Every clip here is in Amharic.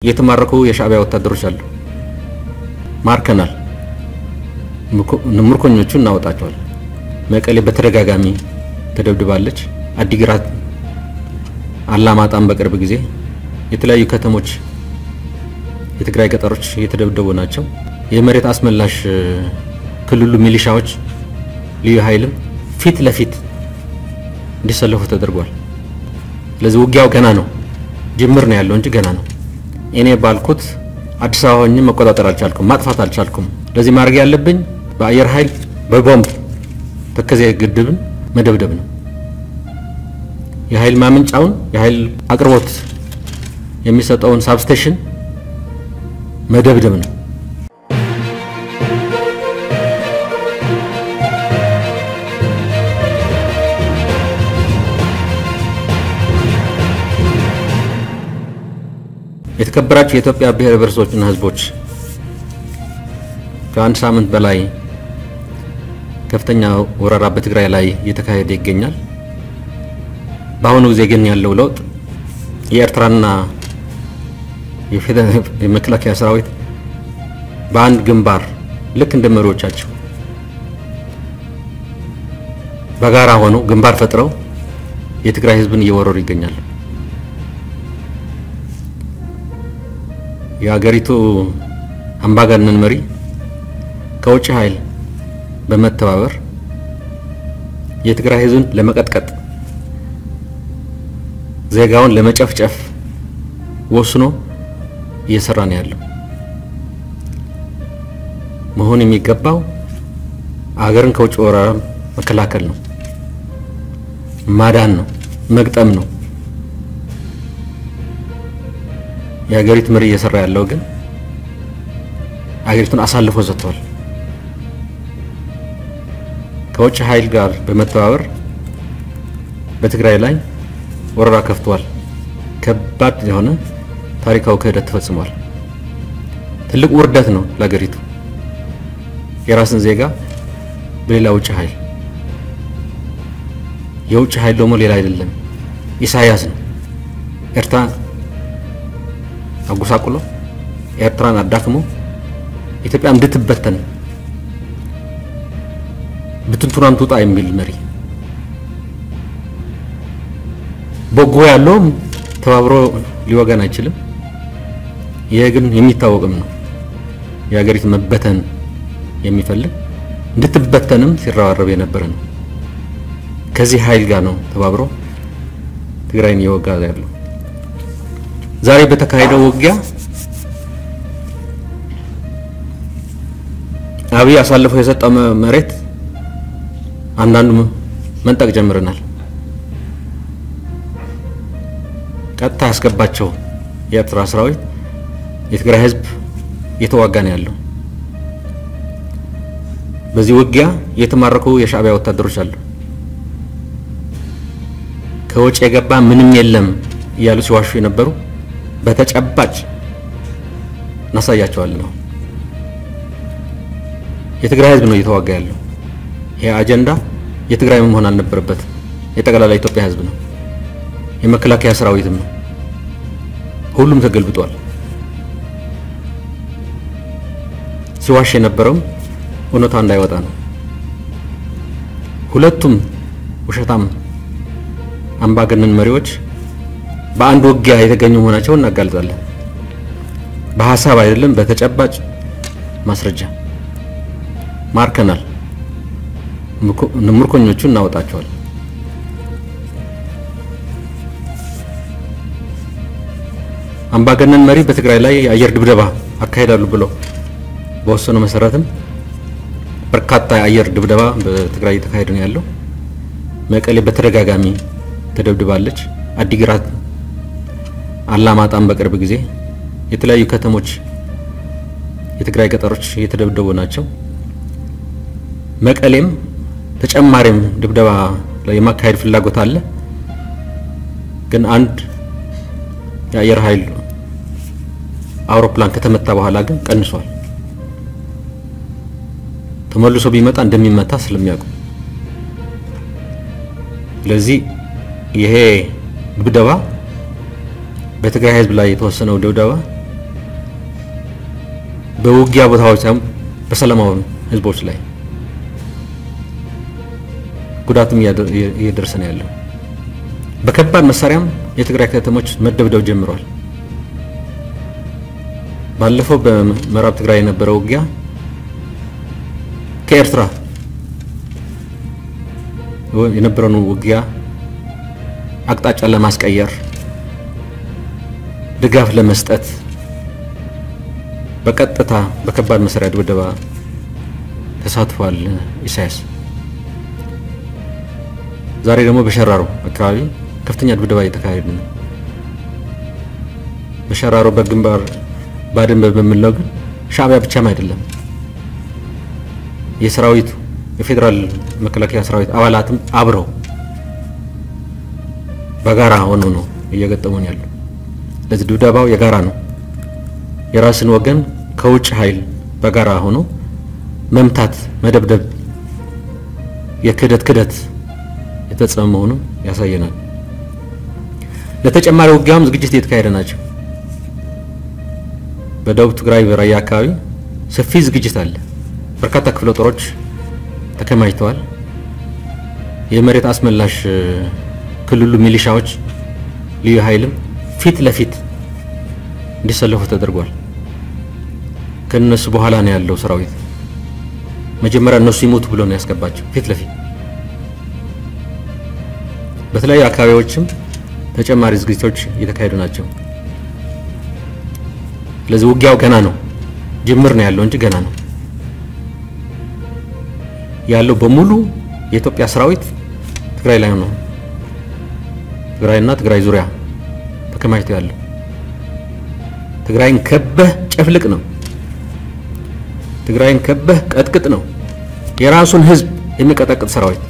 የተማረኩ የሻዕቢያ ወታደሮች አሉ ማርከናል ምርኮኞቹን እናወጣቸዋል መቀሌ በተደጋጋሚ ተደብድባለች አዲግራት አላማጣም በቅርብ ጊዜ የተለያዩ ከተሞች የትግራይ ገጠሮች የተደብደቡ ናቸው የመሬት አስመላሽ ክልሉ ሚሊሻዎች ልዩ ኃይልም ፊት ለፊት እንዲሰለፉ ተደርጓል ለዚህ ውጊያው ገና ነው ጅምር ነው ያለው እንጂ ገና ነው እኔ ባልኩት አዲስ አበባን መቆጣጠር አልቻልኩም ማጥፋት አልቻልኩም ለዚህ ማድረግ ያለብኝ በአየር ኃይል በቦምብ ተከዜ ግድብን መደብደብ ነው የኃይል ማመንጫውን የኃይል አቅርቦት የሚሰጠውን ሳብስቴሽን መደብደብ ነው የተከበራችሁ የኢትዮጵያ ብሔር ብሔረሰቦችና ህዝቦች ከአንድ ሳምንት በላይ ከፍተኛ ወረራ በትግራይ ላይ እየተካሄደ ይገኛል በአሁኑ ጊዜ ግን ያለው ለውጥ የኤርትራና የመከላከያ ሰራዊት በአንድ ግንባር ልክ እንደ መሪዎቻቸው በጋራ ሆነው ግንባር ፈጥረው የትግራይ ህዝብን እየወረሩ ይገኛሉ የአገሪቱ አምባገነን መሪ ከውጭ ኃይል በመተባበር የትግራይ ህዝብን ለመቀጥቀጥ ዜጋውን ለመጨፍጨፍ ወስኖ እየሰራ ነው ያለው መሆን የሚገባው አገርን ከውጭ ወረራ መከላከል ነው ማዳን ነው መግጠም ነው የአገሪቱ መሪ እየሰራ ያለው ግን አገሪቱን አሳልፎ ሰጥቷል ከውጭ ኃይል ጋር በመተባበር በትግራይ ላይ ወረራ ከፍቷል ከባድ የሆነ ታሪካዊ ክህደት ተፈጽሟል ትልቅ ውርደት ነው ለአገሪቱ የራስን ዜጋ በሌላ ውጭ ኃይል የውጭ ኃይል ደግሞ ሌላ አይደለም ኢሳያስ ነው ኤርትራ አጉሳቁሎ ኤርትራን አዳክሞ ኢትዮጵያ እንድትበተን ብትንቱራን ትውጣ የሚል መሪ በጎ ያለው ተባብሮ ሊወጋን አይችልም ይሄ ግን የሚታወቅም ነው የአገሪቱ መበተን የሚፈልግ እንድትበተንም ሲራራብ የነበረ ነው ከዚህ ኃይል ጋር ነው ተባብሮ ትግራይን ይወጋ ያለው ዛሬ በተካሄደው ውጊያ አብይ አሳልፎ የሰጠው መሬት አንዳንዱ መንጠቅ ጀምረናል ቀጥታ ያስገባቸው የኤርትራ ሰራዊት የትግራይ ህዝብ የተዋጋ ነው ያለው በዚህ ውጊያ የተማረኩ የሻዕቢያ ወታደሮች አሉ ከውጭ የገባ ምንም የለም ያሉ ሲዋሹ የነበሩ በተጨባጭ ናሳያቸዋል ነው የትግራይ ህዝብ ነው እየተዋጋ ያለው ይሄ አጀንዳ የትግራይ መሆን አልነበረበት የጠቅላላ ኢትዮጵያ ህዝብ ነው የመከላከያ ሰራዊትም ነው ሁሉም ተገልብጧል ሲዋሽ የነበረው እውነታ እንዳይወጣ ነው ሁለቱም ውሸታም አምባገነን መሪዎች በአንድ ውጊያ የተገኙ መሆናቸውን እናጋልጣለን በሐሳብ አይደለም በተጨባጭ ማስረጃ ማርከናል ምርኮኞቹን እናወጣቸዋል አምባገነን መሪ በትግራይ ላይ አየር ድብደባ አካሄዳሉ ብሎ በወሰኑ መሰረትም በርካታ አየር ድብደባ በትግራይ ተካሄደ ነው ያለው መቀሌ በተደጋጋሚ ተደብድባለች አዲግራት አላማጣም በቅርብ ጊዜ የተለያዩ ከተሞች የትግራይ ገጠሮች የተደብደቡ ናቸው መቀሌም ተጨማሪም ድብደባ ላይ ማካሄድ ፍላጎት አለ ግን አንድ የአየር ኃይል አውሮፕላን ከተመታ በኋላ ግን ቀንሷል ተመልሶ ቢመጣ እንደሚመታ ስለሚያውቁ ለዚህ ይሄ ድብደባ በትግራይ ህዝብ ላይ የተወሰነው ድብደባ በውጊያ ቦታዎች በሰላማዊ ህዝቦች ላይ ጉዳትም እየደረሰ ነው ያለው። በከባድ መሳሪያም የትግራይ ከተሞች መደብደብ ጀምረዋል። ባለፈው በምዕራብ ትግራይ የነበረው ውጊያ ከኤርትራ የነበረው ውጊያ አቅጣጫ ለማስቀየር ድጋፍ ለመስጠት በቀጥታ በከባድ መሳሪያ ድብደባ ተሳትፏል ኢሳያስ። ዛሬ ደግሞ በሸራሮ አካባቢ ከፍተኛ ድብደባ እየተካሄደ ነው። በሸራሮ በግንባር ባድመ በመላው ግን ሻዕቢያ ብቻም አይደለም የሰራዊቱ የፌደራል መከላከያ ሰራዊት አባላትም አብረው በጋራ ሆነው ነው እየገጠሙን ያለው። ለዚህ ድብደባው የጋራ ነው። የራስን ወገን ከውጭ ኃይል በጋራ ሆኖ መምታት መደብደብ የክደት የተፈጸመ መሆኑን ያሳየናል። ለተጨማሪ ውጊያም ዝግጅት እየተካሄደ ናቸው። በደቡብ ትግራይ በራያ አካባቢ ሰፊ ዝግጅት አለ። በርካታ ክፍለ ጦሮች ተከማችተዋል። የመሬት አስመላሽ ክልሉ ሚሊሻዎች ልዩ ኃይልም ፊት ለፊት እንዲሰለፉ ተደርጓል። ከነሱ በኋላ ነው ያለው ሰራዊት። መጀመሪያ እነሱ ይሞቱ ብሎ ነው ያስገባቸው ፊት ለፊት። በተለያዩ አካባቢዎችም ተጨማሪ ዝግጅቶች እየተካሄዱ ናቸው። ለዚህ ውጊያው ገና ነው፣ ጅምር ነው ያለው እንጂ ገና ነው ያለው። በሙሉ የኢትዮጵያ ሰራዊት ትግራይ ላይ ነው። ትግራይና ትግራይ ዙሪያ ተከማችቶ ያለው ትግራይን ከበህ ጨፍልቅ ነው። ትግራይን ከበህ ቀጥቅጥ ነው። የራሱን ህዝብ የሚቀጠቅጥ ሰራዊት፣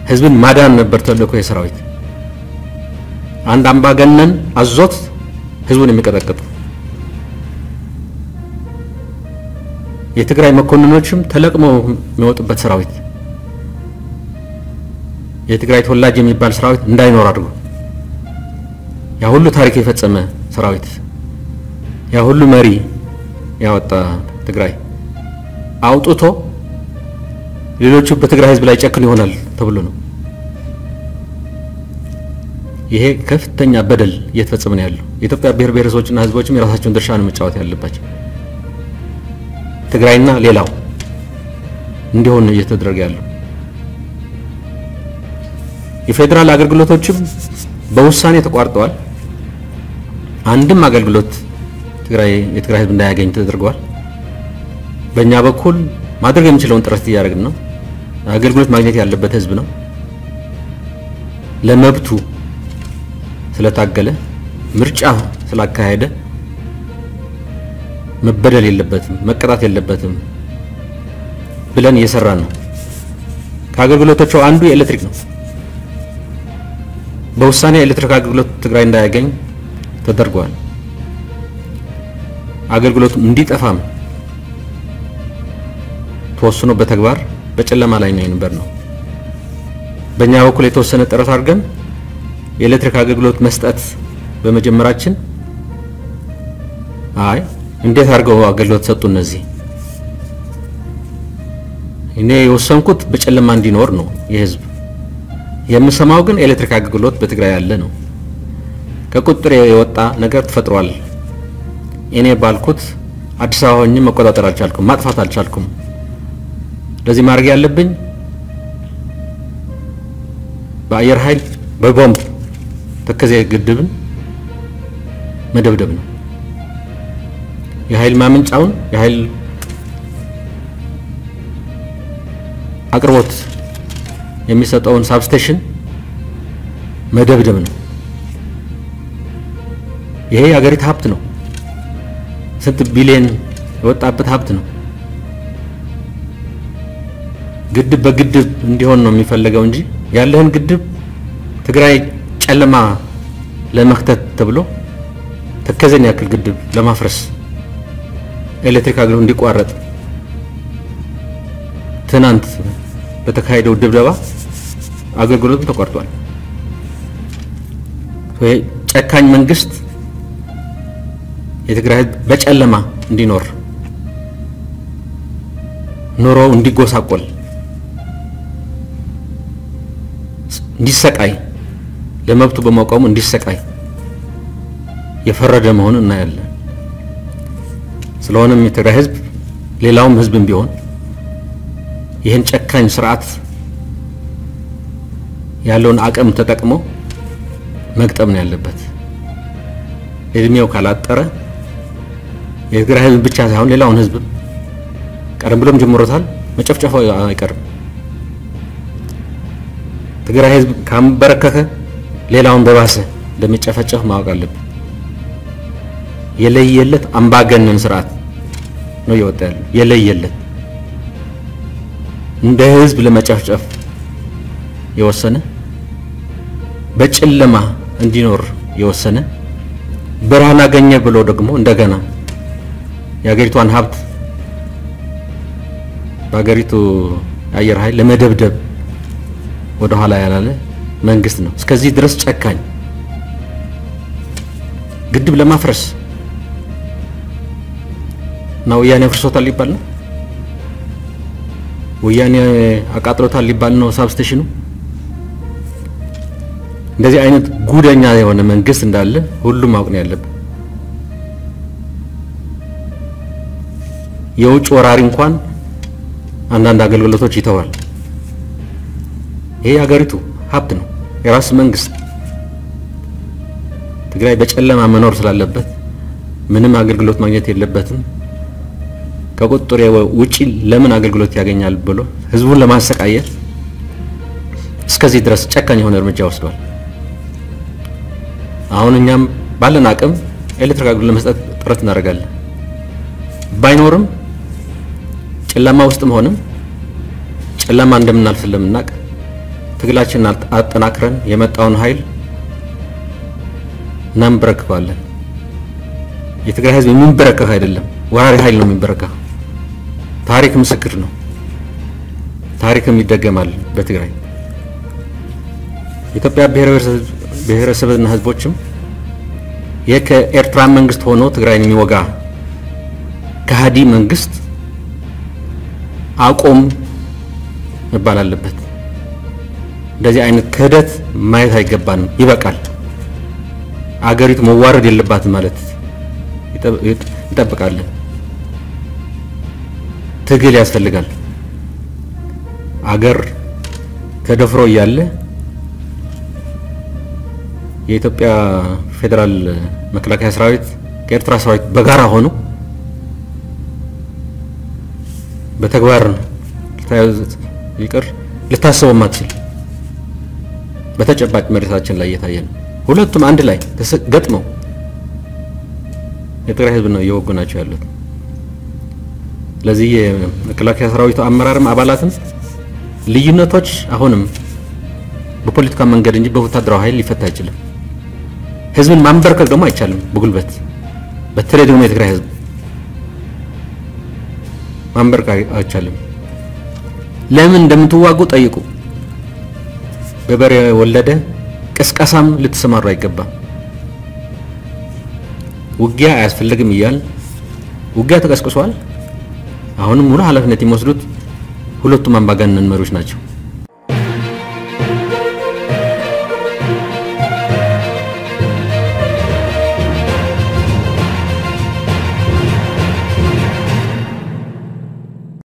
ህዝብን ማዳን ነበር ተልእኮ የሰራዊት። አንድ አምባገነን አዞት ህዝቡን የሚቀጠቅጥ የትግራይ መኮንኖችም ተለቅመው የሚወጡበት ሰራዊት፣ የትግራይ ተወላጅ የሚባል ሰራዊት እንዳይኖር አድርጎ ያ ሁሉ ታሪክ የፈጸመ ሰራዊት፣ ያ ሁሉ መሪ ያወጣ ትግራይ አውጥቶ ሌሎቹ በትግራይ ህዝብ ላይ ጨክን ይሆናል ተብሎ ነው። ይሄ ከፍተኛ በደል እየተፈጸመ ነው ያለው። የኢትዮጵያ ብሔር ብሔረሰቦችና ህዝቦችም የራሳቸውን ድርሻ ነው መጫወት ያለባቸው። ትግራይና ሌላው እንዲሆን እየተደረገ ያለው የፌደራል አገልግሎቶችም በውሳኔ ተቋርጠዋል። አንድም አገልግሎት የትግራይ ህዝብ እንዳያገኝ ተደርጓል። በእኛ በኩል ማድረግ የምንችለውን ጥረት እያደረግን ነው። አገልግሎት ማግኘት ያለበት ህዝብ ነው። ለመብቱ ስለታገለ ምርጫ ስላካሄደ መበደል የለበትም መቀጣት የለበትም ብለን እየሰራን ነው። ከአገልግሎቶቹ አንዱ የኤሌክትሪክ ነው። በውሳኔ ኤሌክትሪክ አገልግሎት ትግራይ እንዳያገኝ ተደርጓል። አገልግሎቱ እንዲጠፋም ተወስኖ በተግባር በጨለማ ላይ ነው የነበር ነው። በእኛ በኩል የተወሰነ ጥረት አድርገን የኤሌክትሪክ አገልግሎት መስጠት በመጀመራችን እንዴት አድርገው አገልግሎት ሰጡ እነዚህ? እኔ የወሰንኩት በጨለማ እንዲኖር ነው የህዝብ የምሰማው። ግን ኤሌክትሪክ አገልግሎት በትግራይ ያለ ነው። ከቁጥጥር የወጣ ነገር ተፈጥሯል። እኔ ባልኩት አዲስ አበባ ሆኜ መቆጣጠር አልቻልኩም፣ ማጥፋት አልቻልኩም። ለዚህ ማድረግ ያለብኝ በአየር ኃይል በቦምብ ተከዜ ግድብን መደብደብ ነው። የኃይል ማመንጫውን የኃይል አቅርቦት የሚሰጠውን ሳብስቴሽን መደብደብ ነው። ይሄ የሀገሪቱ ሀብት ነው። ስንት ቢሊዮን የወጣበት ሀብት ነው። ግድብ በግድብ እንዲሆን ነው የሚፈልገው እንጂ ያለህን ግድብ ትግራይ ጨለማ ለመክተት ተብሎ ተከዘን ያክል ግድብ ለማፍረስ ኤሌክትሪክ አገልግሎት እንዲቋረጥ ትናንት በተካሄደው ድብደባ አገልግሎቱ ተቋርጧል። ጨካኝ መንግስት የትግራይ ህዝብ በጨለማ እንዲኖር ኑሮ እንዲጎሳቆል እንዲሰቃይ ለመብቱ በመቆሙ እንዲሰቃይ የፈረደ መሆኑን እናያለን። ስለሆነም የትግራይ ህዝብ ሌላውም ህዝብም ቢሆን ይህን ጨካኝ ስርዓት ያለውን አቅም ተጠቅሞ መግጠም ነው ያለበት። እድሜው ካላጠረ የትግራይ ህዝብ ብቻ ሳይሆን ሌላውን ህዝብ ቀደም ብሎም ጀምሮታል፣ መጨፍጨፉ አይቀርም። ትግራይ ህዝብ ካንበረከከ ሌላውን በባሰ እንደሚጨፈጨፍ ማወቅ አለበት። የለየለት አምባገነን ስርዓት ነው ይወጣ ያለው። የለየለት እንደ ህዝብ ለመጨፍጨፍ የወሰነ በጨለማ እንዲኖር የወሰነ ብርሃን አገኘ ብሎ ደግሞ እንደገና የአገሪቷን ሀብት በአገሪቱ አየር ኃይል ለመደብደብ ወደ ኋላ ያላለ መንግስት ነው። እስከዚህ ድረስ ጨካኝ ግድብ ለማፍረስ ነው ወያኔ ፍርሶታል ሊባል ነው። ወያኔ አቃጥሎታል ሊባል ነው ሳብስቴሽኑ። እንደዚህ አይነት ጉደኛ የሆነ መንግስት እንዳለ ሁሉም ማወቅ ነው ያለበት። የውጭ ወራሪ እንኳን አንዳንድ አገልግሎቶች ይተዋል። ይሄ ሀገሪቱ ሀብት ነው፣ የራስ መንግስት። ትግራይ በጨለማ መኖር ስላለበት ምንም አገልግሎት ማግኘት የለበትም። ከቁጥጥር ውጪ ለምን አገልግሎት ያገኛል ብሎ ህዝቡን ለማሰቃየት እስከዚህ ድረስ ጨካኝ የሆነ እርምጃ ወስዷል። አሁን እኛም ባለን አቅም ኤሌክትሪክ አገልግሎት ለመስጠት ጥረት እናደርጋለን። ባይኖርም ጨለማ ውስጥም ሆነም ጨለማ እንደምናልፍ ስለምናውቅ ትግላችንን አጠናክረን የመጣውን ኃይል እናንበረክካለን። የትግራይ ህዝብ የሚንበረከክ አይደለም፣ ወራሪ ኃይል ነው የሚንበረከክ። ታሪክ ምስክር ነው። ታሪክም ይደገማል በትግራይ። የኢትዮጵያ ብሔረሰብና ህዝቦችም የከኤርትራ መንግስት ሆኖ ትግራይን የሚወጋ ከሃዲ መንግስት አቆም መባል አለበት። እንደዚህ አይነት ክህደት ማየት አይገባንም። ይበቃል። አገሪቱ መዋረድ የለባትም ማለት ይጠብቃለን። ትግል ያስፈልጋል። አገር ተደፍሮ እያለ የኢትዮጵያ ፌደራል መከላከያ ሰራዊት ከኤርትራ ሰራዊት በጋራ ሆኖ በተግባር ይቅር ልታስበው ማትችል በተጨባጭ መሬታችን ላይ እየታየ ነው። ሁለቱም አንድ ላይ ገጥመው የትግራይ ህዝብ ነው እየወጉ ናቸው ያሉት። ለዚህ የመከላከያ ሰራዊቱ አመራርም አባላትም ልዩነቶች አሁንም በፖለቲካ መንገድ እንጂ በወታደራዊ ኃይል ሊፈታ አይችልም። ህዝብን ማንበርከክ ደግሞ አይቻልም በጉልበት። በተለይ ደግሞ የትግራይ ህዝብ ማንበርከክ አይቻልም። ለምን እንደምትዋጉ ጠይቁ። በበሬ ወለደ ቅስቀሳም ልትሰማሩ አይገባም። ውጊያ አያስፈልግም ይያል ውጊያ ተቀስቅሷል። አሁንም ሙሉ ኃላፊነት የሚወስዱት ሁለቱም አምባገነን መሪዎች ናቸው።